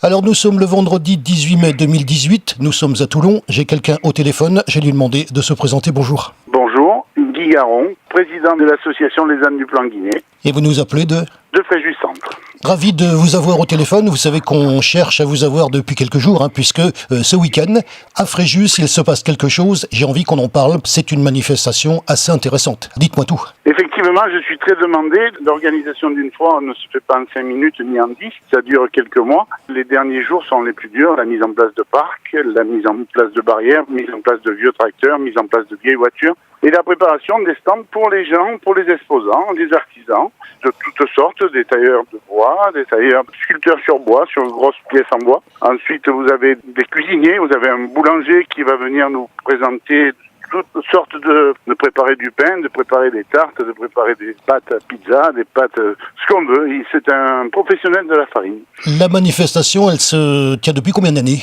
Alors nous sommes le vendredi 18 mai 2018, nous sommes à Toulon, j'ai quelqu'un au téléphone, j'ai lui demandé de se présenter, bonjour. Bonjour, Guy Garon, président de l'association Les ânes du Plan Guinée. Et vous nous appelez de Fréjus Centre. Ravi de vous avoir au téléphone, vous savez qu'on cherche à vous avoir depuis quelques jours, puisque ce week-end, à Fréjus, il se passe quelque chose, j'ai envie qu'on en parle, c'est une manifestation assez intéressante. Dites-moi tout. Effectivement, je suis très demandé. L'organisation d'une fois ne se fait pas en 5 minutes ni en 10, ça dure quelques mois. Les derniers jours sont les plus durs, la mise en place de parcs, la mise en place de barrières, mise en place de vieux tracteurs, mise en place de vieilles voitures, et la préparation des stands pour les gens, pour les exposants, les artisans, de toutes sortes, des tailleurs de bois, des tailleurs sculpteurs sur bois, sur grosses pièces en bois. Ensuite, vous avez des cuisiniers, vous avez un boulanger qui va venir nous présenter toutes sortes de préparer du pain, de préparer des tartes, de préparer des pâtes à pizza, des pâtes, ce qu'on veut. C'est un professionnel de la farine. La manifestation, elle se tient depuis combien d'années ?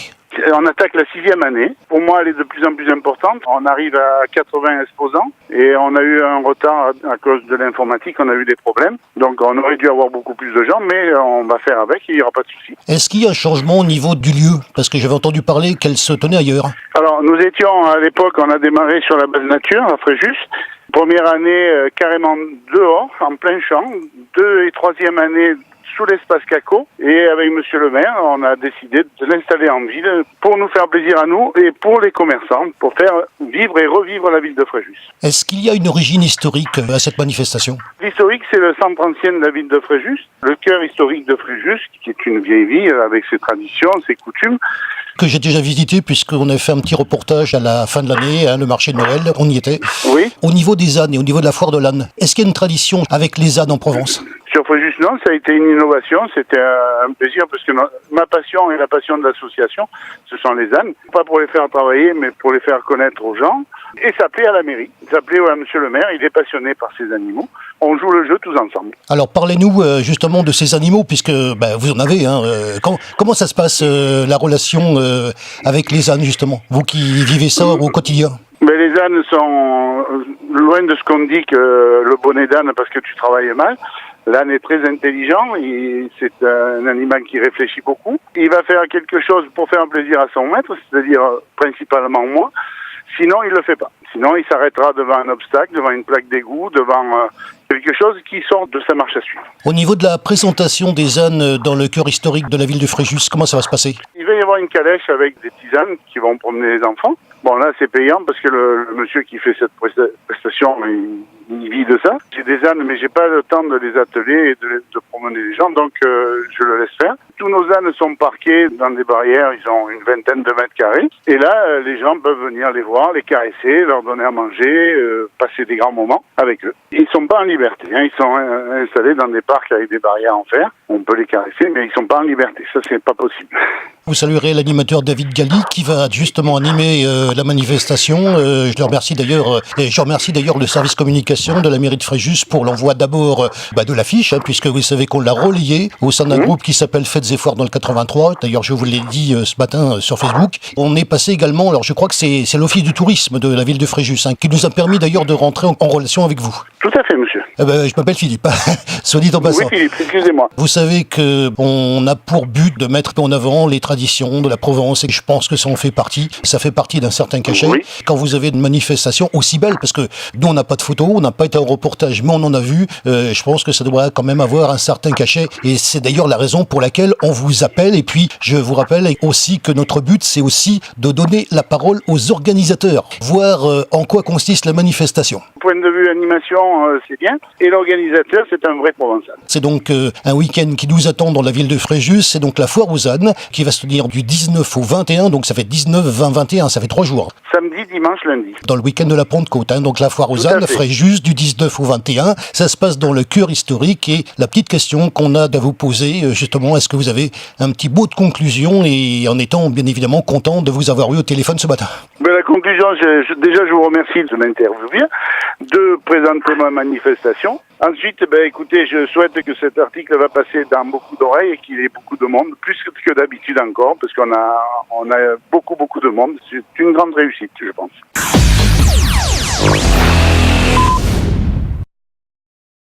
On attaque la 6e année. Pour moi, elle est de plus en plus importante. On arrive à 80 exposants et on a eu un retard à cause de l'informatique. On a eu des problèmes. Donc, on aurait dû avoir beaucoup plus de gens, mais on va faire avec. Il n'y aura pas de souci. Est-ce qu'il y a un changement au niveau du lieu ? Parce que j'avais entendu parler qu'elle se tenait ailleurs. Alors, nous étions à l'époque, on a démarré sur la base nature à Fréjus. Première année, carrément dehors, en plein champ. 2e et 3e année, sous l'espace Caco, et avec monsieur le maire, on a décidé de l'installer en ville pour nous faire plaisir à nous et pour les commerçants, pour faire vivre et revivre la ville de Fréjus. Est-ce qu'il y a une origine historique à cette manifestation ? L'historique, c'est le centre ancien de la ville de Fréjus, le cœur historique de Fréjus, qui est une vieille ville avec ses traditions, ses coutumes. Que j'ai déjà visité puisqu'on a fait un petit reportage à la fin de l'année, le marché de Noël, on y était. Oui. Au niveau des ânes et au niveau de la foire de l'âne, est-ce qu'il y a une tradition avec les ânes en Provence ? Sur Fréjus, non, ça a été une innovation, c'était un plaisir parce que ma passion et la passion de l'association, ce sont les ânes. Pas pour les faire travailler, mais pour les faire connaître aux gens. Et ça plaît à la mairie, ça plaît à monsieur le maire, il est passionné par ces animaux. On joue le jeu tous ensemble. Alors parlez-nous justement de ces animaux, puisque vous en avez. Comment ça se passe la relation avec les ânes justement, vous qui vivez ça au quotidien ? Les ânes sont loin de ce qu'on dit que le bonnet d'âne parce que tu travailles mal. L'âne est très intelligent, c'est un animal qui réfléchit beaucoup. Il va faire quelque chose pour faire plaisir à son maître, c'est-à-dire principalement moi. Sinon, il le fait pas. Sinon, il s'arrêtera devant un obstacle, devant une plaque d'égout, devant quelque chose qui sort de sa marche à suivre. Au niveau de la présentation des ânes dans le cœur historique de la ville de Fréjus, comment ça va se passer ? Il va y avoir une calèche avec des petits ânes qui vont promener les enfants. Bon, là, c'est payant parce que le monsieur qui fait cette prestation, il vit de ça. J'ai des ânes, mais j'ai pas le temps de les atteler et de promener les gens, donc je le laisse faire. Tous nos ânes sont parqués dans des barrières, ils ont une vingtaine de mètres carrés. Et là, les gens peuvent venir les voir, les caresser, leur donner à manger, passer des grands moments avec eux. Ils sont pas en liberté, ils sont installés dans des parcs avec des barrières en fer. On peut les caresser, mais ils sont pas en liberté. Ça, c'est pas possible. Vous saluerez l'animateur David Galli qui va justement animer la manifestation. Je remercie d'ailleurs le service communication de la mairie de Fréjus pour l'envoi d'abord de l'affiche, puisque vous savez qu'on l'a relayé au sein d'un groupe qui s'appelle Fêtes et Foires dans le 83. D'ailleurs, je vous l'ai dit ce matin sur Facebook. On est passé également, alors je crois que c'est l'office du tourisme de la ville de Fréjus qui nous a permis d'ailleurs de rentrer en relation avec vous. Tout à fait, monsieur. Je m'appelle Philippe, soit dit en passant. Oui, Philippe, excusez-moi. Vous savez qu'on a pour but de mettre en avant les traditions de la Provence et je pense que ça en fait partie. Ça fait partie d'un certain cachet. Oui. Quand vous avez une manifestation aussi belle, parce que nous on n'a pas de photos, on n'a pas été au reportage, mais on en a vu, je pense que ça doit quand même avoir un certain cachet et c'est d'ailleurs la raison pour laquelle on vous appelle. Et puis je vous rappelle aussi que notre but c'est aussi de donner la parole aux organisateurs, voir en quoi consiste la manifestation. Point de vue animation, c'est bien. Et l'organisateur, c'est un vrai Provençal. C'est donc un week-end qui nous attend dans la ville de Fréjus. C'est donc la foire aux ânes qui va se tenir du 19 au 21. Donc ça fait 19, 20, 21, ça fait 3 jours. Samedi, dimanche, lundi. Dans le week-end de la Pentecôte. Donc la foire aux ânes, Fréjus, du 19 au 21. Ça se passe dans le cœur historique. Et la petite question qu'on a à vous poser, justement, est-ce que vous avez un petit mot de conclusion et en étant bien évidemment content de vous avoir eu au téléphone ce matin? La conclusion, déjà je vous remercie de m'interviewer, de présenter ma manifestation. Ensuite, écoutez, je souhaite que cet article va passer dans beaucoup d'oreilles et qu'il y ait beaucoup de monde, plus que d'habitude encore, parce qu'on a beaucoup de monde. C'est une grande réussite, je pense.